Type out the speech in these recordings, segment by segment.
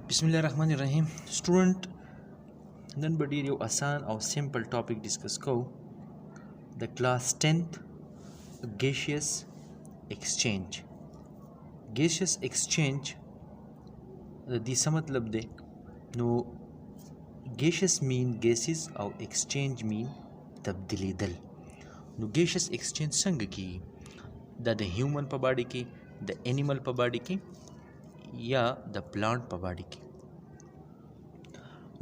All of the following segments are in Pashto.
बिस्मिल्लाहिर्रहमानिर्रहीम student none बड़ी यो आसान और सिंपल टॉपिक डिस्कस को the class 10th gaseous exchange दी सा मतलब they know gaseous mean gases और exchange मीन तब्दीली दल नो gaseous exchange संग की द ह्यूमन पर बॉडी की द एनिमल पर बॉडी की या द प्लांट पर बॉडी की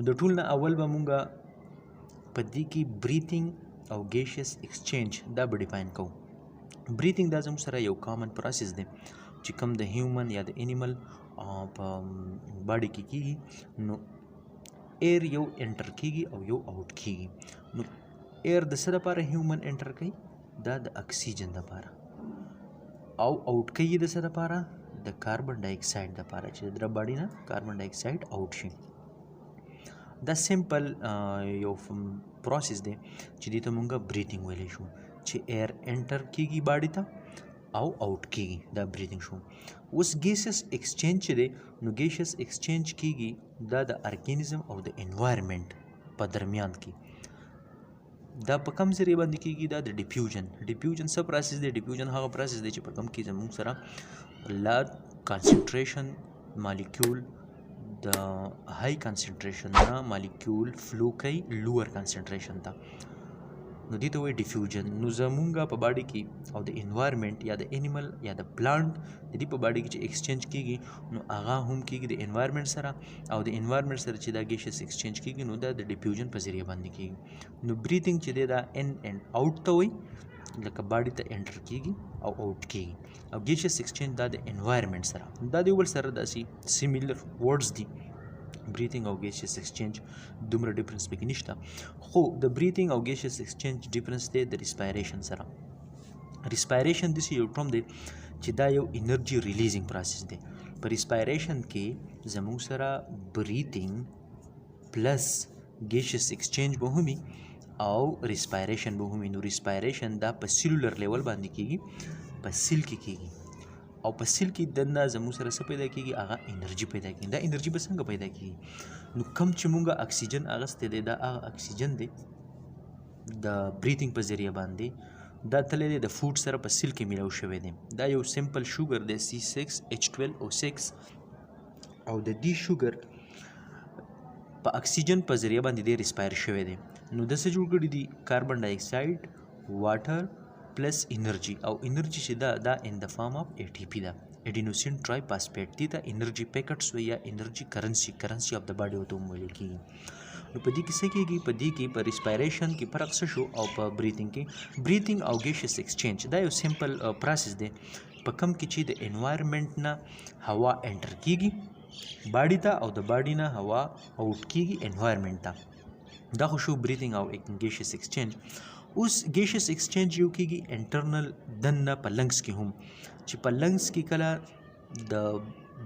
د ټول نه اول به مونږه په دې کې بریثینګ او ګیشیس ایکسچینج دا به ډیفاین کوو. بریثینګ دا زموږ سره یو کامن پروسس دی چې کوم د هیومن یا د انیمل په باډي کې کیږي. نو ایر یو انټر کیږي او یو آوټ کیږي. نو ایر د څه لپاره هیومن انټر کوي؟ دا د اکسیجن لپاره، او آوټ کوي د څه لپاره؟ د کاربن ډای اکساید لپاره چې د باډي نه کاربن ډای اکساید آوټ شي. دا سمپل یو پروسس دی چې دې ته مونږه بریثینګ ویلی شو چې ایر انټر کیږي باډي ته او آوټ کیږي، دا بریثینګ شو. اوس ګیسس ایکسچینج چې دی نو ګیسس ایکسچینج کیږي دا د ارګانیزم او د انوایرمنټ په درمیان کې. دا په کوم ذریعه باندې کیږي؟ دا د ډیفیوژن څه پروسس دی؟ ډیفیوژن هغه پروسس دی چې په کوم کې زموږ سره لارج کانسنټریشن مالیکول د های کانسنټریشن نه مالیکول فلو کوي لوور کانسنټریشن ته، نو دې ته وایي ډیفیوژن. نو زمونږ په باډي کې او د انوایرمنټ یا د انیمل یا د پلانټ د دې په باډي کې چې ایکسچینج کیږي نو هغه هم کیږي د انوایرمنټ سره، او د انوایرمنټ سره چې دا ګیسز ایکسچینج کیږي نو دا د ډیفیوژن په ذریعه باندې کیږي. نو بریثینګ چې دی دا ان اینڈ آوټ ته وایي، لکه باډي ته انټر کیږي او آوټ کیږي. او ګیسز ایکسچینج دا د انوایرمنټ سره، دا د یو بل سره داسې سیمیلر ورډز دي. بریثینګ او ګیسز ایکسچینج دومره ډیفرنس پکې نشته، خو د بریثینګ او ګیسز ایکسچینج ډیفرنس دی د ریسپایریشن سره. ریسپایریشن داسې یو ټرم دی چې دا یو انرژي ریلیزینګ پروسس دی. په ریسپایریشن کې زموږ سره بریثینګ پلس ګیسز ایکسچینج به هم او ریسپایریشن به هم. نو ریسپایریشن دا په سیلولر لیول باندې کیږي، په سیل کې کیږي، او په سیل کې دننه زموږ سره څه پیدا کیږي؟ هغه انرژي پیدا کیږي. دا انرژي به څنګه پیدا کیږي؟ نو کوم چې مونږه اکسیجن اغستی دی دا هغه اکسیجن دی د بریثینګ په ذریعه باندې دا تللی دی د فوډ سره په سیل کې میلاو شوی دی. دا یو سمپل شوګر دی C6H12O6، او د دې شوګر په اکسیجن په ذریعه باندې دی ریسپایر شوی دی. نو د څه جوړ کړي دي؟ کاربن ډای اکساید، واټر پلس انرژي، او انرژي چې دا ان د فارم اف ATP ده، اډینوسین ټرای فاسفیټ. دي ته انرژي پیکټس وي یا انرژي کرنسی اف د باډي ورته ویل کیږي. نو په دې کې څه کیږي؟ په دې کې په ریسپایریشن کې فرق څه شو او په بریثینګ کې؟ بریثینګ او ګیسز ایکسچینج دا یو سمپل پروسس دی په کوم کې چې د انوایرمنټ نه هوا انټر کیږي باډي ته او د باډي نه هوا آوټ کیږي انوایرمنټ ته. دا خو شو بریثینګ او ګیسز ایکسچینج. اوس ګیسز ایکسچینج یو کیږي انټرنل دننه په لنګس کې هم، چې په لنګس کې کله د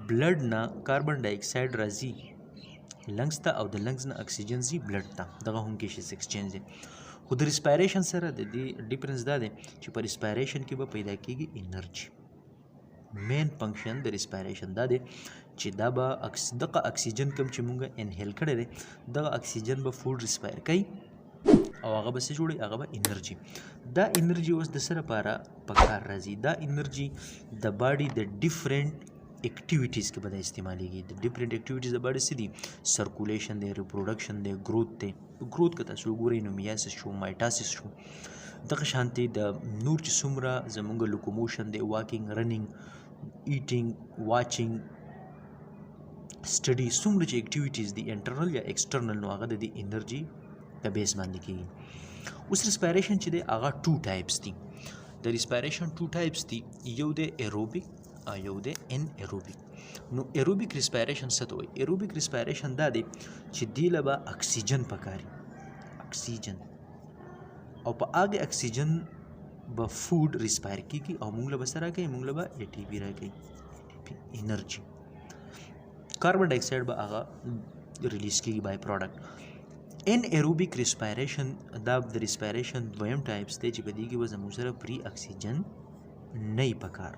بلډ نه کاربن ډای اکساید راځي لنګس ته او د لنګس نه اکسیجن ځي بلډ ته، دغه هم ګیسز ایکسچینج دی. خو د ریسپایریشن سره د دې ډیفرنس دا دی چې په ریسپایریشن کې به پیدا کیږي انرژي. مین فنکشن د ریسپایریشن دا دی چې دا به دغه اکسیجن کوم چې مونږ انهیل کړی دی دغه اکسیجن به فوډ ریسپایر کوي او هغه به څه جوړي؟ هغه به انرژي. دا انرژي اوس د څه لپاره په کار راځي؟ دا انرژي د باډي د ډیفرنٹ اکټیویټیز کې به دا استعمالیږي. د ډیفرنٹ اکټیویټیز د باډي څه دي؟ سرکولیشن دی، ریپروډکشن دی، گروث دی. گروث که تاسو وګورئ نو میاسس شو، مایټاسس شو، دغه شانتې د نور چې څومره زموږ لوکوموشن دی، واکینګ، رننګ، ایټینګ، واچینګ، سټډي، څومره چې اکټیویټیز دي انټرنل یا ایکسټرنل نو هغه د دې انرژي د بیس باندې کیږي. اوس ریسپایریشن چې دی هغه 2 ټایپس دي. د ریسپایریشن 2 ټایپس دي، یو د ایروبیک او یو د ان ایروبیک. نو ایروبیک ریسپایریشن څه ته وایي؟ ایروبیک ریسپایریشن دا دی چې دی له به اکسیجن پکاري، اکسیجن، او په هغه اکسیجن به فوډ ریسپایر کیږي او موږ له به څه راکوي؟ موږ له به ATP راکوي، انرژي. کاربن ډای اکساید به هغه ریلیز کیږي بای پروډکټ. ان ایروبیک ریسپایریشن دا د ریسپایریشن دویم ټایپس دی چې په دې کې به زموږ سره پری اکسیجن نه وي پکار،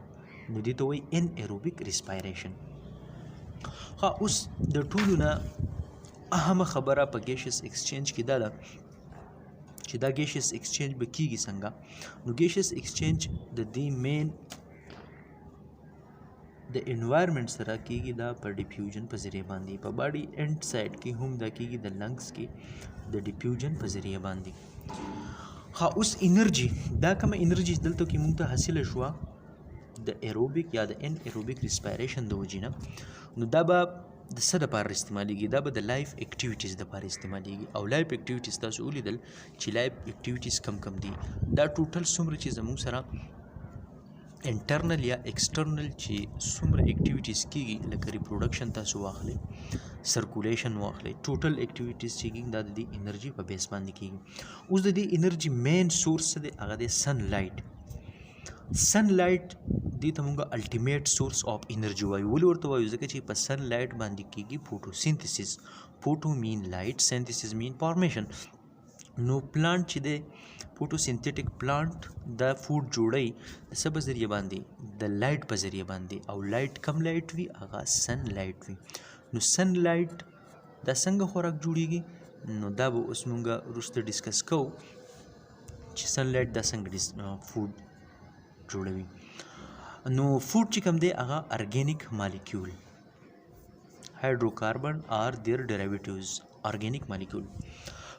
نو دې ته وایي ان ایروبیک ریسپایریشن. ها اوس د ټولو نه اهمه خبره په ګیشس ایکسچینج کې دا ده چې دا ګیشس ایکسچینج به کیږي څنګه. نو ګیشس ایکسچینج د دې مین د انوایرمنټ سره کیږي دا په ډیفیوژن په ذریعه باندې. په باډي اینډ سایډ کې هم دا کیږي د لنګس کې د ډیفیوژن په ذریعه باندې. ها اوس انرژي دا کومه انرژي دلته کې مونږ ته حاصله شوه د ایروبیک یا د ان ایروبیک ریسپایریشن د وجې نه. نو دا به د څه دپاره استعمالیږي؟ دا به د لایف اکټیویټیز دپاره استعمالیږي. او لایف اکټیویټیز تاسو ولیدل چې لایف اکټیویټیز کم کم دي. دا ټوټل څومره چې زموږ سره انټرنل یا ایکسټرنل چې څومره اکټیویټیز کیږي لکه ریپروډکشن تاسو واخلئ، سرکولیشن واخلئ، ټوټل اکټیویټیز چې کیږي دا د دې انرژي په بیس باندې کیږي. اوس د دې انرژي مین سورس څه دی؟ هغه دی سن لایټ. سن لایټ دې ته مونږ الټیمیټ سورس آف انرژي وایو. ولې ورته وایو؟ ځکه چې په سن لایټ باندې کیږي فوټوسینتھسس. فوټو مین لایټ، سینتھسس مین فارمیشن. نو پلانټ چې دی فوټوسینتھیټک پلانټ دا فوډ جوړوي د څه په ذریعه باندې؟ د لایټ په ذریعه باندې. او لایټ کم لایټ وي هغه سن لایټ وي. نو سن لایټ دا څنګه خوراک جوړیږي؟ نو دا به اوس مونږ وروسته ډسکس کوو چې سن لایټ دا څنګه فوډ جوړوي. نو فوډ چې کوم دی هغه ارګینیک مالیکول، هایډروکاربن آر دیر ډیریویټیوز، ارګینیک مالیکول.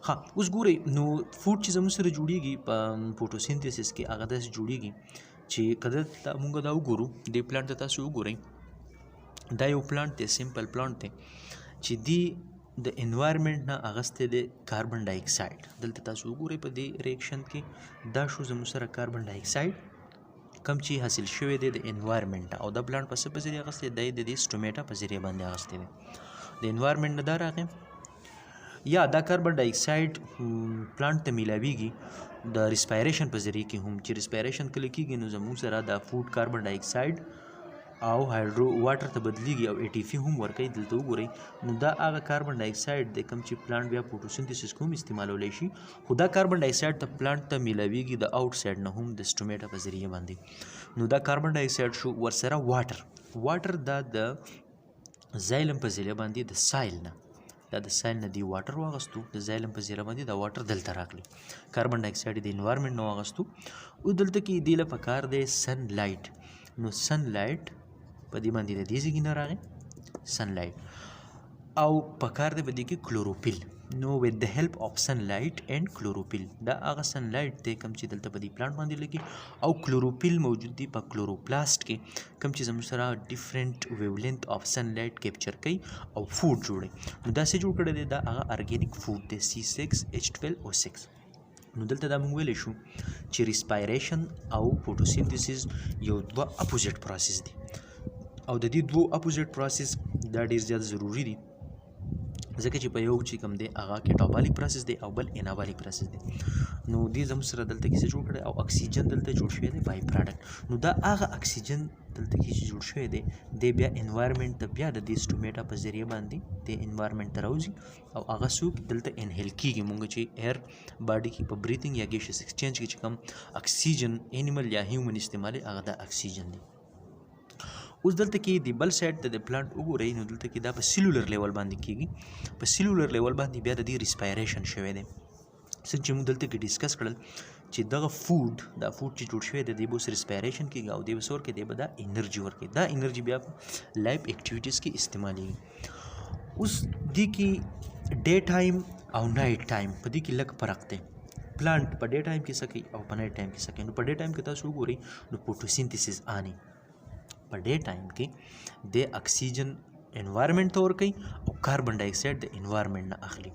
ها اوس ګورئ نو فوډ چې زموږ سره جوړیږي په فوټوسینتھسس کې هغه داسې جوړیږي چې کله مونږ دا وګورو دې پلانټ ته تاسو وګورئ دا یو پلانټ دی، سمپل پلانټ دی چې دی د انوایرمنټ نه اغستی دی کاربن ډای اکساید. دلته تاسو وګورئ په دې ریاکشن کې دا شو زموږ سره کاربن ډای اکساید کم چې حاصل شوی دی د انوایرمنټ نه. او دا پلانټ په څه په ذریعه اغستی دی؟ د دې سټومیټا په ذریعه باندې اغستی دی. د انوایرمنټ نه دا راغی یا دا کاربن ډای اکساید پلانټ ته میلاویږي د ریسپایریشن په ذریعه کې هم. چې ریسپایریشن کله کیږي نو زموږ سره دا فوډ کاربن ډای اکساید او هایډرو واټر ته بدلیږي او ATP هم ورکوي. دلته وګورئ نو دا هغه کاربن ډای اکساید دی کوم چې پلانټ بیا فوټوسینتھسس کې هم استعمالولی شي. خو دا کاربن ډای اکساید ته پلانټ ته میلاویږي د آوټ سایډ نه هم د سټومیټا په ذریعه باندې. نو دا کاربن ډای اکساید شو، ورسره واټر دا د زایلم په ذریعه باندې د سایل نه دا د سایل نه دی واټر واغستو، د زایلم په ذریعه باندې دا واټر دلته راغلی. کاربن ډای اکساید د انوایرمنټ نه واغستو. او دلته کې دې له پکار دی سن لایټ. نو سن لایټ په دې باندې د دې ځای نه راغی سن لایټ. او پکار دی په دې کې کلوروفیل. نو with the help of sunlight and chlorophyll دا هغه سن لایټ دی کوم چې دلته په دې پلانټ باندې لګي. او کلوروفیل موجود دی په کلوروپلاست کې کوم چې زموږ سره ډیفرنٹ ویولینت اف سن لایټ کیپچر کوي او فوډ جوړوي. نو دا څه جوړ کړی دی؟ دا هغه ارګینیک فوډ دی C6H12O6. نو دلته دا موږ ویلی شو چې ریسپایریشن او فوټوسینتھسس یو دوه اپوزیټ پروسس دي. او د دې دوه اپوزیټ پروسس دا ډیر زیات ضروری دي ځکه چې په یو چې کوم دی هغه کیټابالیک پروسس دی او بل انابالیک پروسس دی. نو دې زموږ سره دلته کې څه جوړ کړی؟ او اکسیجن دلته جوړ شوی دی بای پراډکټ. نو دا هغه اکسیجن دلته کې چې جوړ شوی دی دی بیا انوایرمنټ ته بیا د دې سټومیټا په ذریعه باندې د انوایرمنټ ته راوځي او هغه څوک دلته انهیل کیږي. مونږ چې ایر باډي کې په بریتنګ یا ګیشس ایکسچینج کې چې کوم اکسیجن انیمل یا هیومن استعمالي هغه د اکسیجن دی. اوس دلته کې د بل سایډ ته د پلانټ وګورئ نو دلته کې دا په سیلولر لیول باندې کیږي. په سیلولر لیول باندې بیا د دې ریسپایریشن شوی دی. څنګه چې موږ دلته کې ډسکس کړل چې دغه فوډ چې جوړ شوی دی د به اوس ریسپایریشن کیږي او د به څه ورکوي؟ دی به دا انرژي ورکوي. دا انرژي بیا لایف اکټیویټیز کې استعمالیږي. اوس دې کې ډے ټایم او نایټ ټایم په دې کې لږ فرق دی. پلانټ په ډے ټایم کې څه کوي او په نایټ ټایم کې څه کوي؟ نو په ډے ټایم کې تاسو وګورئ نو فوټوسینتھسس آنی په ډے ټایم کې د اکسیجن انوایرمنټ ته ورکوي او کاربن ډای اکساید د انوایرمنټ نه اخلي.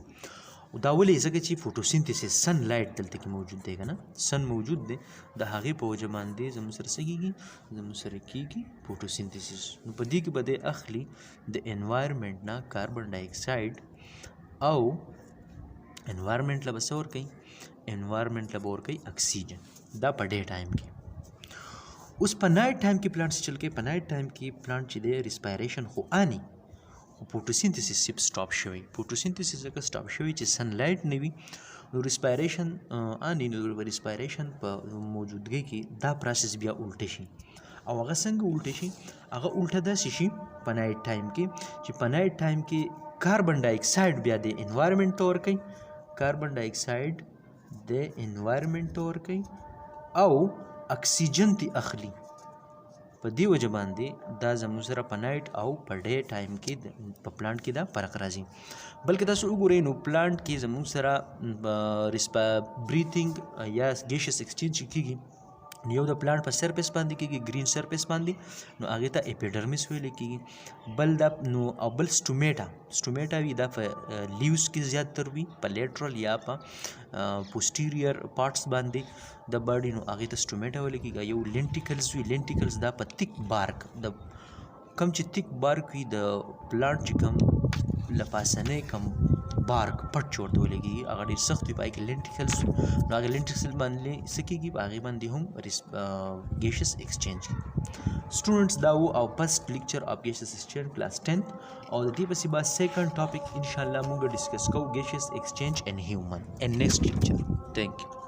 دا ولې؟ ځکه چې فوټوسینتھسس سن لایټ دلته کې موجود دی که نه، سن موجود دی، د هغې په وجه باندې زموږ سره څه کېږي؟ زموږ سره کېږي فوټوسینتھسس. نو په دې کې به دی اخلي د انوایرمنټ نه کاربن ډای اکساید او انوایرمنټ له به څه ورکوي؟ انوایرمنټ له به ورکوي اکسیجن. دا په ډے ټایم کې. اوس په نایټ ټایم کې پلانټ څه چل کوي؟ په نایټ ټایم کې پلانټ چې دی ریسپایریشن خو آني خو فوټوسینتھسس صرف سټاپ شوی. فوټوسینتھسس ځکه سټاپ شوی چې سن لایټ نه وي نو ریسپایریشن آني. نو ریسپایریشن په موجودګۍ کې دا پروسس بیا الټه شي او هغه څنګه الټه شي هغه الټه داسې شي په نایټ ټایم کې چې په نایټ ټایم کې کاربن ډای اکساید بیا د انوایرمنټ ته ورکوي کاربن ډای اکساید د انوایرمنټ ته ورکوي او اکسیجن تی اخلي په دې وجه باندې دا زموږ سره په نایټ او په ډے ټایم کې په پلانټ کې دا فرق راځي بلکې تاسو وګورئ نو پلانټ کې زموږ سره بریتینګ یا ګیشس ایکسچینج کیږي یو د پلانټ په سرفیس باندې کیږي گرین سرفیس باندې نو هغه ته اپیډرمس ویل کیږي بل دا نو او بل سټومیټا وی دا په لیوز کې زیات تر وی په لیټرل یا په پوسټیریئر پارټس باندې د باډي نو هغه ته سټومیټا ویل کیږي یو لینټیکلز وی لینټیکلز دا په تیک بارک د کم چې تیک بارک وی د پلانټ چې کم لپاسنه کم بارک پټ چورته ولګي هغه ډیر سخت وي پای کې لینټیکلز نو هغه لینټیکل باندې سکیږي هغه باندې هم ګیشس ایکسچینج स्टूडेंट्स دا वो او first lecture of gases exchange class 10 और दी पसी बाद सेकंड टॉपिक इंशाल्लाह मूंगा डिस्कस को gases exchange in human in next lecture thank you